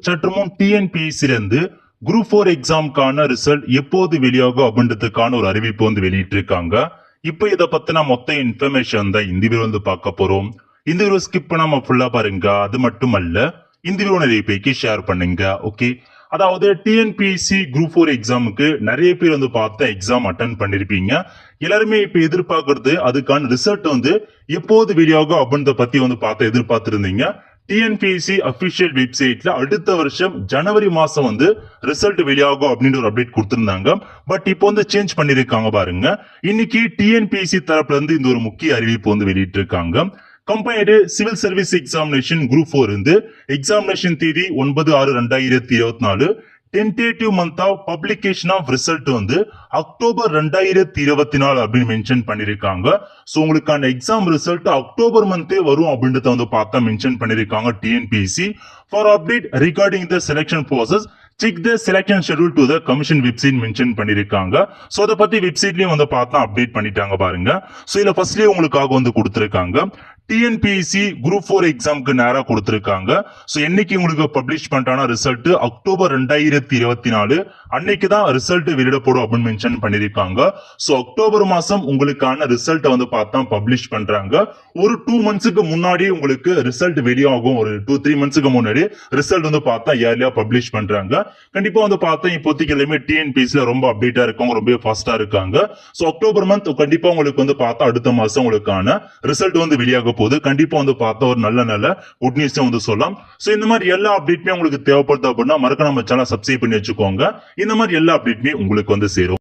சற்று முன் டிஎன்பிஎஸ்சி இருந்து குரூப் 4 எக்ஸாமுக்கான ரிசல்ட் எப்போது வெளியாகும் அப்படின்றதுக்கான ஒரு அறிவிப்பு வந்து வெளியிட்டிருக்காங்க. இப்ப இத பத்தின மொத்த இன்ஃபர்மேஷன் தான் இந்த வீடியோ வந்து பார்க்க போறோம். இந்த வீடியோ ஸ்கிப் பண்ணாம ஃபுல்லா பாருங்க. அது மட்டுமல்ல, இந்த வீடியோ நிறைய பேருக்கு ஷேர் பண்ணுங்க. ஓகே, அதாவது டிஎன்பிஎஸ்சி குரூப் 4 எக்ஸாமுக்கு நிறைய பேர் வந்து பார்த்த எக்ஸாம் அட்டன் பண்ணிருப்பீங்க. எல்லாருமே இப்ப எதிர்பார்க்கறது அதுக்கான ரிசல்ட் வந்து எப்போது வெளியாகும் அப்படின்றத பத்தி வந்து பார்த்து எதிர்பார்த்திருந்தீங்க. டிஎன்பிஎஸ்சி அபிஷியல் வெப்சைட்ல அடுத்த வருஷம் ஜனவரி மாசம் வந்து ரிசல்ட் வெளியாகும் அப்படின்னு ஒரு அப்டேட் கொடுத்திருந்தாங்க. பட் இப்போ வந்து சேஞ்ச் பண்ணிருக்காங்க பாருங்க. இன்னைக்கு டிஎன்பிஎஸ்சி தரப்புல இருந்து இந்த ஒரு முக்கிய அறிவிப்பு வந்து வெளியிட்டு இருக்காங்க. Combined civil service examination group 4 இருந்து எக்ஸாமினேஷன் தேதி 9/6/2024, tentative month of publication of result வந்து அக்டோபர் 2024 அப்படின்னு மென்ஷன் பண்ணிருக்காங்க. சோ உங்களுக்கான எக்ஸாம் ரிசல்ட் அக்டோபர் மந்தே வரும் அப்படின்றத வந்து பார்த்தா மென்ஷன் பண்ணிருக்காங்க TNPSC. For update regarding the selection process, check the selection schedule to the commission website mention பண்ணிருக்காங்க. சோ அத பத்தி வெப்சைட்லயும் வந்து பார்த்தா அப்டேட் பண்ணிட்டாங்க பாருங்க. சோ இதுல ஃபர்ஸ்ட்லயே உங்களுக்காக வந்து கொடுத்திருக்காங்க. டிஎன்பிஎஸ்சி குரூப் 4 எக்ஸாமுக்கு நேரா கொடுத்திருக்காங்க. சோ என்னைக்கு உங்களுக்கு பப்ளிஷ் பண்றான ரிசல்ட் அக்டோபர் 2024 அன்னைக்கு தான் ரிசல்ட் வெளியிடப்படும் அப்படின்னு மென்ஷன் பண்ணிருக்காங்க. சோ அக்டோபர் மாசம் உங்களுக்கான ரிசல்ட் வந்து பார்த்தா பப்ளிஷ் பண்றாங்க. ஒரு 2 மந்த்ஸ்க்கு முன்னாடி உங்களுக்கு ரிசல்ட் வெளியாகும். ஒரு 2-3 மந்த்ஸ்க்கு முன்னாடி ரிசல்ட் வந்து பார்த்தா ஏர்லியா பப்ளிஷ் பண்றாங்க. கண்டிப்பா வந்து பார்த்தா இப்போதைக்கு எல்லாமே டிஎன்பிஎஸ்சில ரொம்ப அப்டேட்டா இருக்காங்க, ரொம்ப ஃபாஸ்டா இருக்காங்க. சோ அக்டோபர் மந்த் கண்டிப்பா உங்களுக்கு வந்து பார்த்தா அடுத்த மாசம் உங்களுக்கான ரிசல்ட் வந்து வெளியாக போது. கண்டிப்பா வந்து பார்த்தா ஒரு நல்ல குட் நியூஸ் வந்து சொல்லலாம். சோ இந்த மாதிரி எல்லா அப்டேட்மே உங்களுக்கு தேவைப்படுது அப்படின்னா மறக்காம நம்ம சேனலை சப்ஸ்கிரைப் பண்ணி வச்சுக்கோங்க. இந்த மாதிரி எல்லா அப்டேட்மே உங்களுக்கு வந்து சேரும்.